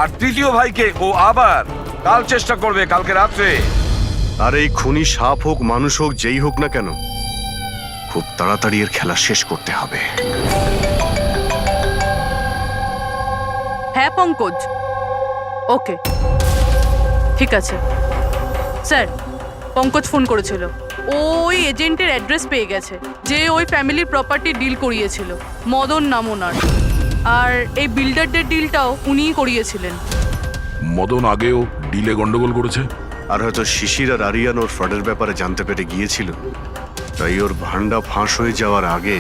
আর তৃতীয় ভাইকে ও আবার কাল চেষ্টা করবে, কালকে রাত্রে। আর এই খুনি সাপ হোক মানুষ হোক যেই হোক না কেন, খুব তাড়াতাড়ি এর খেলা শেষ করতে হবে। হ্যাঁ পঙ্কজ, ওকে, ঠিক আছে। স্যার, পঙ্কজ ফোন করেছিল, ওই এজেন্টের অ্যাড্রেস পেয়ে গেছে যে ওই ফ্যামিলির প্রপার্টি ডিল করিয়েছিল। মদন নাম ওনার, আর এই বিল্ডারদের ডিলটাও উনিই করিয়েছিলেন। মদন আগেও ডিলে গন্ডগোল করেছে, আর হয়তো শিশির আর আরিয়ান ওর ফ্রডের ব্যাপারে জানতে পেরে গিয়েছিল, তাই ওর ভান্ডা ফাঁস হয়ে যাওয়ার আগে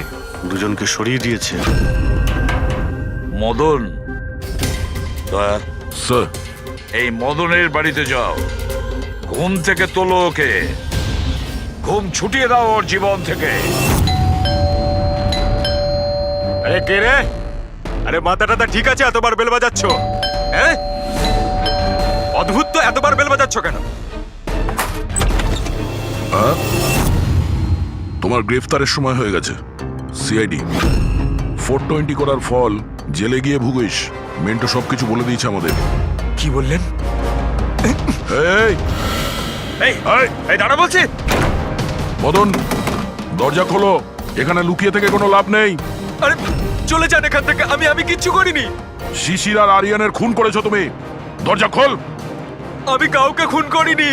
দুজনকে সরিয়ে দিয়েছে। মদন, দয়া, স্যার। এই মদনের বাড়িতে যাও, ঘুম থেকে তোলো ওকে, ঘুম ছুটিয়ে দাও ওর জীবন থেকে। আরে কে রে? আরে মাথাটা ঠিক আছে, এতবার বেল বাজাচ্ছ? হ্যাঁ, অদ্ভুত তো, এতবার বেল বাজাচ্ছ কেন? তোমার গ্রেফতারের সময় হয়ে গেছে। সিআইডি 420 করার ফল জেলে গিয়ে ভুগিস। মেন্টো সবকিছু বলে দিয়েছে আমাদের। কি বললেন? এই এই এই দাঁড়া বলছি। মদন, দরজা খোলো। এখানে লুকিয়ে থেকে কোনো লাভ নেই। আরে চলে যান এখান থেকে, আমি কিচ্ছু করিনি। শিশির আর আরিয়ানের খুন করেছো তুমি। দরজা খোল। আমি কাউকে খুন করিনি।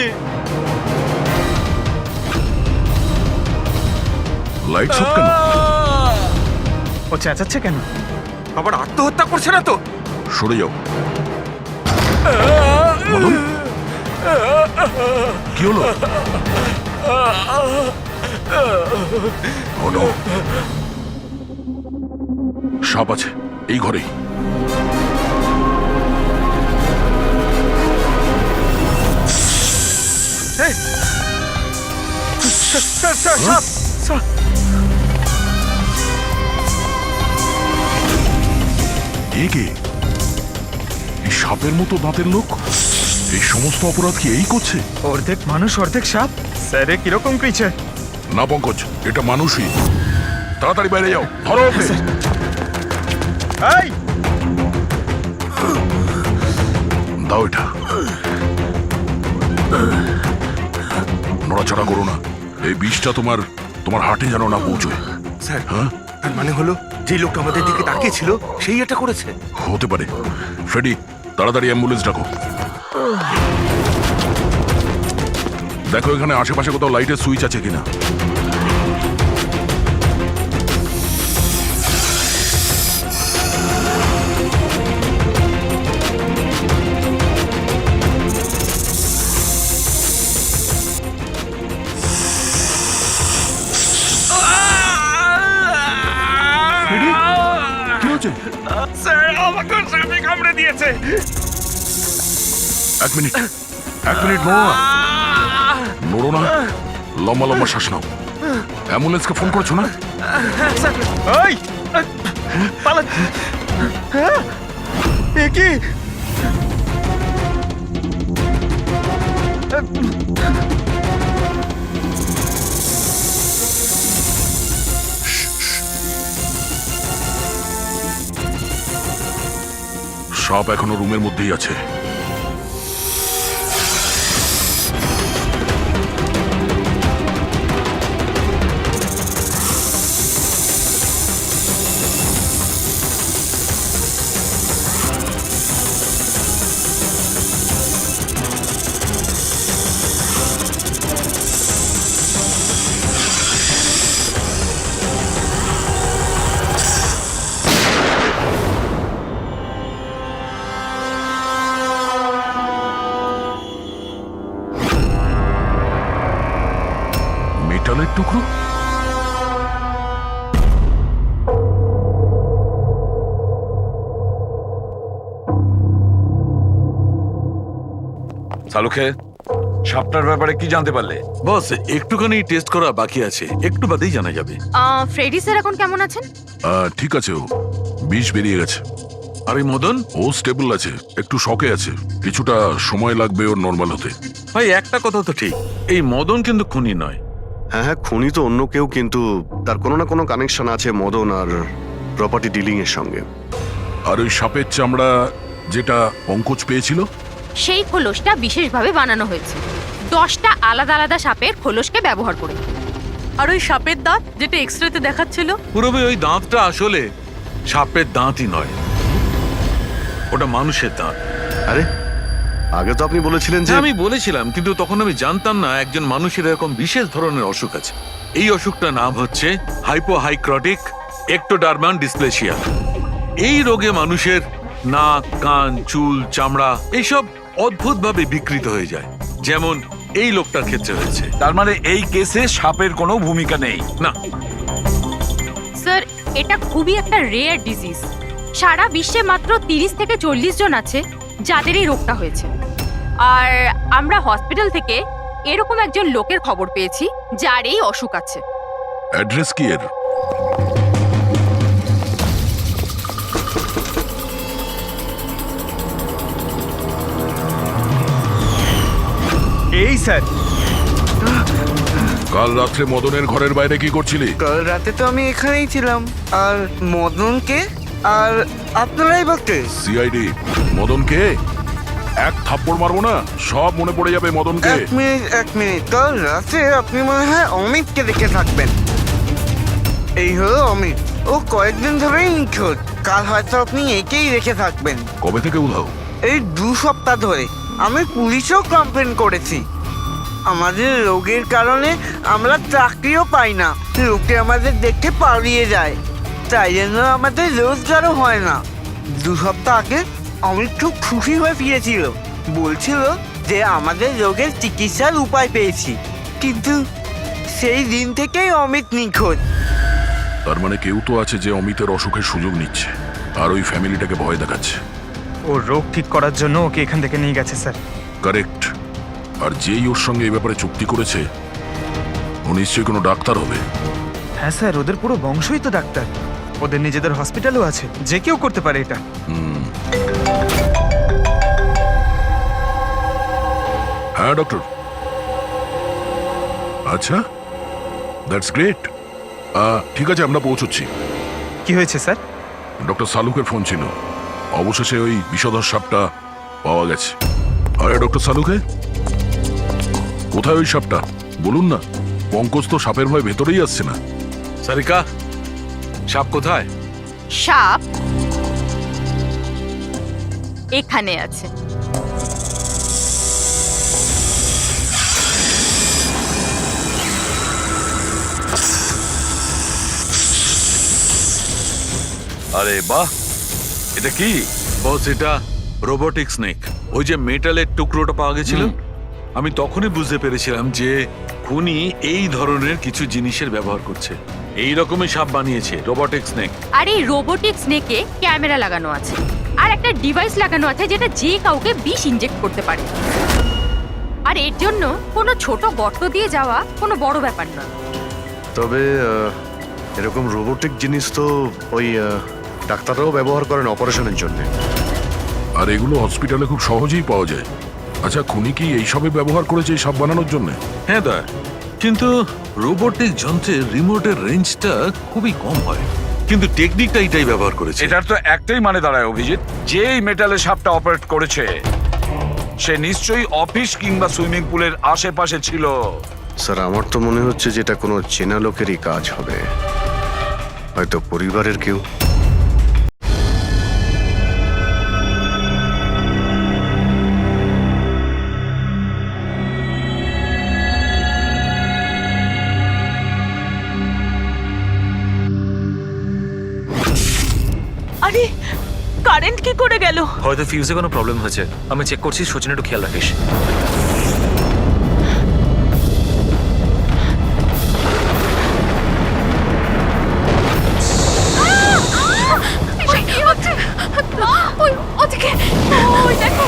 লাইট সব কেন? ও চেঁচাচ্ছে কেন? আবার আত্মহত্যা করছে না তো? সরে যাও। মদন, কি হলো? Oh no! সাপ আছে এই ঘরেই। এ কে? এই সাপের মতো দাঁতের লোক এই সমস্ত অপরাধ কি এই করছে? অর্ধেক মানুষ অর্ধেক সাপ। স্যারে কিরকম ক্রিচার? না পঙ্কজ, এটা মানুষই। তাড়াতাড়ি বাইরে যাও, ধরো ওকে। এই দাও এটা। নড়াচড়া করো না। এই বিষটা তোমার হার্টে যেন না পৌঁছয়। স্যার, হ্যাঁ, তার মানে হলো যে লোকটা আমাদের দিকে তাকিয়েছিল সেই এটা করেছে। হতে পারে। ফ্রেডি, তাড়াতাড়ি অ্যাম্বুলেন্স ডাকো। দেখো এখানে আশেপাশে কোথাও লাইটের সুইচ আছে কিনা। কি হচ্ছে? স্যার, আমাকে সাপে কামড়ে দিয়েছে। এক মিনিট নড়ো না। লম্বা লম্বা শ্বাস নাও। অ্যাম্বুলেন্সকে ফোন করেছো না? এই পালা। এ কি? সাপ এখনো রুমের মধ্যেই আছে। মেটালের টুকরো? সালুখে, সাপটার ব্যাপারে কি জানতে পারলে? বস, একটুখানি টেস্ট করা বাকি আছে, একটু বাদেই জানা যাবে। ফ্রেডি স্যার এখন কেমন আছেন? ঠিক আছে, ও বিষ বেরিয়ে গেছে। আর এই মদন? ও স্টেবল আছে, একটু শকে আছে। কিছুটা সময় লাগবে ওর নর্মাল হতে। ভাই, একটা কথা তো ঠিক, এই মদন কিন্তু খুনি নয়। হ্যাঁ, খুনি তো অন্য কেউ, কিন্তু তার কোনো না কোনো কানেকশন আছে মদন আর প্রপার্টি ডিলিং এর সঙ্গে। আর ওই সাপের চামড়া যেটা পঙ্কজ পেয়েছিল, সেই খোলসটা বিশেষভাবে বানানো হয়েছে 10টা আলাদা আলাদা সাপের খোলসকে ব্যবহার করে। আর ওই সাপের দাঁত যেটা এক্সরেতে দেখাচ্ছিল, পুরোবে ওই দাঁতটা আসলে সাপের দাঁতই নয়, ওটা মানুষের দাঁত। আরে আগে তো আপনি বলেছিলেন যে আমি বলেছিলাম, কিন্তু তখন আমি জানতাম না একজন মানুষের এরকম বিশেষ ধরনের অসুখ আছে। এই অসুখটার নাম হচ্ছে হাইপোহাইক্রটিক একটোডার্মান ডিসপ্লেসিয়া। এই রোগে মানুষের নাক, কান, চুল, চামড়া এইসব অদ্ভুতভাবে বিকৃত হয়ে যায়, যেমন এই লোকটার ক্ষেত্রে হয়েছে। তার মানে এই কেসে সাপের কোনো ভূমিকা নেই? না স্যার, এটা খুবই একটা রেয়ার ডিজিজ। সারা বিশ্বে মাত্র 30 থেকে 40 জন আছে যাদের এই রোগটা হয়েছে। আর আমরা হসপিটাল থেকে এরকম একজন লোকের খবর পেয়েছি যার এই অসুখ আছে। অ্যাড্রেস কি এর? এই স্যার, কাল রাত্রে মদনের ঘরের বাইরে কি করছিলি? কাল রাতে তো আমি এখানেই ছিলাম। আর মদনকে আর আপনারাই বলতে সিআইডি মদনকে এক থাপ্পড় মারবো না, সব মনে পড়ে যাবে মদনকে। এক মিনিট কাল রাতে আপনি মনে হয় অমিতকে দেখে থাকবেন। এই হলো অমিত, ও কয়েকদিন ধরেই নিখোঁজ। কাল হয়তো আপনি একেই রেখে থাকবেন। কবে থেকে উধাও? এই 2 সপ্তাহ ধরে আমি পুলিশেও কমপ্লেন করেছি। আমাদের রোগের কারণে আমরা চাকরিও পাই না, লোকে আমাদের দেখে পালিয়ে যায়, তাই জন্য আমাদের রোজগারও হয় না। 2 সপ্তাহ আগে অমিত খুব খুশি হয়ে ফিরেছিল, বলছিল যে আমাদের রোগের চিকিৎসার উপায় পেয়েছি। কিন্তু সেই দিন থেকেই অমিত নিখোঁজ। তার মানে কেউ তো আছে যে অমিতের অসুখের সুযোগ নিচ্ছে আর ওই ফ্যামিলিটাকে ভয় দেখাচ্ছে। ওর রোগ ঠিক করার জন্য ওকে এখান থেকে নিয়ে গেছে স্যার। কারেক্ট। আর যেই ওর সঙ্গে এই ব্যাপারে চুক্তি করেছে ও নিশ্চয়ই কোনো ডাক্তার হবে। হ্যাঁ স্যার, ওদের পুরো বংশই তো ডাক্তার, ওদের নিজেদের হসপিটালও আছে, যে কেউ করতে পারে এটা। হ্যাঁ ডক্টর। আচ্ছা, দ্যাটস গ্রেট। ঠিক আছে, আমরা পৌঁছচ্ছি। কি হয়েছে স্যার? ডক্টর সালুকের ফোন ছিল, অবশেষে ওই বিষধর সাপটা পাওয়া গেছে। আরে ডক্টর সালুকে, কোথায় ওই সাপটা বলুন না? পঙ্কজ তো সাপের ভয় ভেতরেই আসছে না। সারিকা, সাপ কোথায়? সাপ এখানে আছে। আরে বাহ, এটা কি? বস, এটা রোবোটিক স্নেক। ওই যে মেটালের টুকরোটা পাওয়া গেছিল, আমি তখনই বুঝতে পেরেছিলাম যে খুনি এই ধরনের কিছু জিনিসের ব্যবহার করছে। এই রকমই সাপ বানিয়েছে রোবোটিক স্নেক। আর এই রোবোটিক স্নেকে ক্যামেরা লাগানো আছে আর একটা ডিভাইস লাগানো আছে যেটা যে কাউকে বিষ ইনজেক্ট করতে পারে। আর এর জন্য কোনো ছোট গর্ত দিয়ে যাওয়া কোনো বড় ব্যাপার না। তবে এরকম রোবোটিক জিনিস তো ওই ডাক্তাররাও ব্যবহার করেন অপারেশনের জন্য। আর এগুলো হসপিটালে খুব সহজেই পাওয়া যায়। আচ্ছা, খুনি কি এইসবে ব্যবহার করেছে এই সাপ বানানোর জন্য? হ্যাঁ দা, কিন্তু রোবোটিক যন্ত্রের রিমোটের রেঞ্জটা খুবই কম হয়, কিন্তু টেকনিকটা এটাই ব্যবহার করেছে। এটার তো একটাই মানে দাঁড়ায় অভিজিৎ, যেই মেটালের সাপটা অপারেট করেছে সে নিশ্চয়ই অফিস কিংবা সুইমিং পুলের আশেপাশে ছিল। স্যার, আমার তো মনে হচ্ছে যে এটা কোনো চেনা লোকেরই কাজ হবে, হয়তো পরিবারের কেউ। আরে কারেন্ট কি করে গেল? হয়তো ফিউজে কোনো প্রবলেম হয়েছে। আমি চেক করছি, সচিন একটু খেয়াল রাখিস। কি হচ্ছে? ওই ওদিকে, ওই দেখো।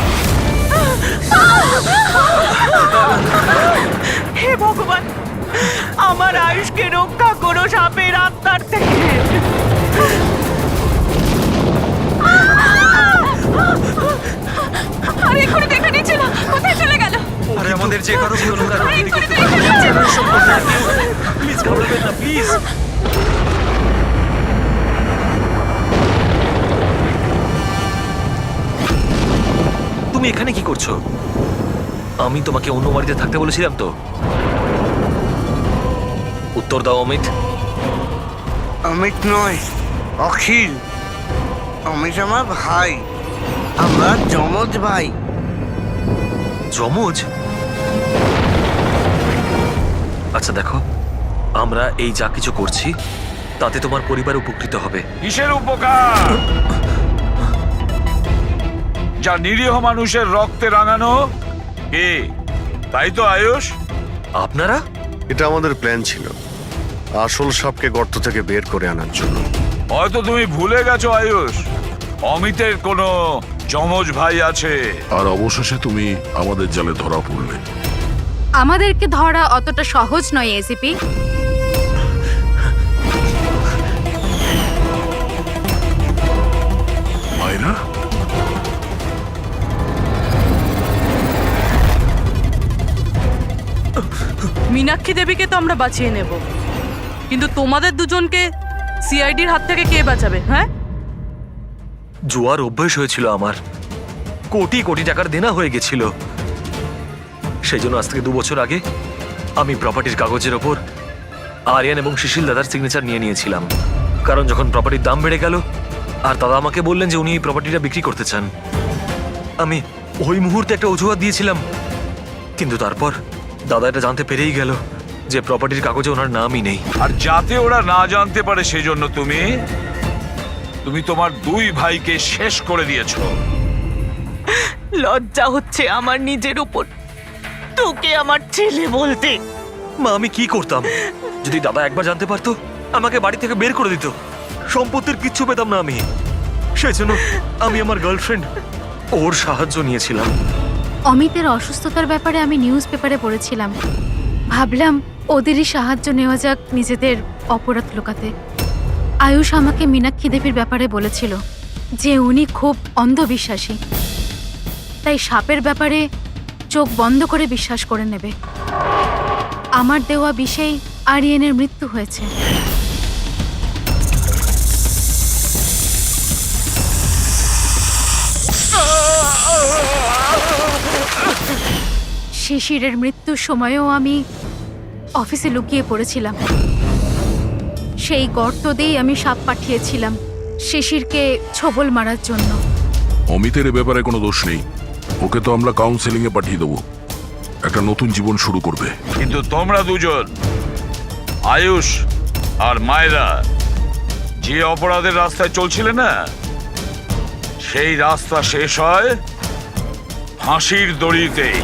হে ভগবান, আমার আয়ুষকে রক্ষা করো সাপের আত্মার থেকে। আরে এক্ষুনি দেখা নিচ্ছে না, কোথায় চলে গেল? আরে আমাদের যে কারো ভুল হলো, আরে এক্ষুনি তো দেখা নিচ্ছে না। প্লিজ ঘাবড়াবেন না, প্লিজ। তুমি এখানে কি করছো? আমি তোমাকে অন্য বাড়িতে থাকতে বলেছিলাম তো। উত্তর দাও অমিত। অমিত নয়, অখিল। অমিত আমার ভাই, আমরা যমজ ভাই। যমজ? আচ্ছা দেখো, আমরা এই যা কিছু করছি তাতে তোমার পরিবার উপকৃত হবে। কিসের উপকার? যা নিরীহ মানুষের রক্তে রাঙানো। কি তাই তো আয়ুষ? আপনারা? এটা আমাদের প্ল্যান ছিল, আসল সাপকে গর্ত থেকে বের করে আনার জন্য। হয়তো তুমি ভুলে গেছো আয়ুষ, অমিতের কোনো যমজ ভাই আছে। আর অবশেষে তুমি আমাদের জালে ধরা পড়লে। আমাদেরকে ধরা অতটা সহজ নয় এসিপি। মায়েরা, মীনাক্ষী দেবীকে তো আমরা বাঁচিয়ে নেব, কিন্তু তোমাদের দুজনকে সিআইডির হাত থেকে কে বাঁচাবে? হ্যাঁ, জুয়ার অভ্যেস হয়েছিল আমার, কোটি কোটি টাকার দেনা হয়ে গেছিল। সেই জন্য আজ থেকে 2 বছর আগে আমি প্রপার্টির কাগজের ওপর আরিয়ান এবং সুশীল দাদার সিগনেচার নিয়ে নিয়েছিলাম। কারণ যখন প্রপার্টির দাম বেড়ে গেল আর দাদা আমাকে বললেন যে উনি এই প্রপার্টিটা বিক্রি করতে চান, আমি ওই মুহূর্তে একটা অজুহাত দিয়েছিলাম। কিন্তু তারপর দাদা এটা জানতে পেরেই গেল যে প্রপার্টির কাগজে ওনার নামই নেই। আর যাতে ওরা না জানতে পারে সেই জন্য তুমি তোমার 2 ভাইকে শেষ করে দিয়েছো। লজ্জা হচ্ছে আমার নিজের উপর তোকে আমার ছেলে বলতে। মা, আমি কি করতাম? যদি দাদা একবার জানতে পারতো আমাকে বাড়ি থেকে বের করে দিত, সম্পত্তির কিচ্ছু পেতাম না আমি। সেই জন্য আমি আমার গার্লফ্রেন্ড ওর সাহায্য নিয়েছিলাম। অমিতের অসুস্থতার ব্যাপারে আমি নিউজ পেপারে পড়েছিলাম, ভাবলাম ওদেরই সাহায্য নেওয়া যাক নিজেদের অপরাধ লুকাতে। আয়ুষ আমাকে মীনাক্ষী দেবীর ব্যাপারে বলেছিল যে উনি খুব অন্ধবিশ্বাসী, তাই সাপের ব্যাপারে চোখ বন্ধ করে বিশ্বাস করে নেবে। আমার দেওয়া বিষেই আরিয়ানের মৃত্যু হয়েছে। শিশিরের মৃত্যুর সময়ও আমি অফিসে লুকিয়ে পড়েছিলাম। সেই গর্ত দিয়েই আমি সাপ পাঠিয়েছিলাম শিশিরকে ছোবল মারার জন্য। অমিতের এ ব্যাপারে কোনো দোষ নেই, ওকে তো আমরা কাউন্সেলিং এ পাঠিয়ে দেবো, একটা নতুন জীবন শুরু করবে। কিন্তু তোমরা দুজন, আয়ুষ আর মায়রা, যে অপরাধের রাস্তায় চলছিলে না, সেই রাস্তা শেষ হয় ফাঁসির দড়িতেই।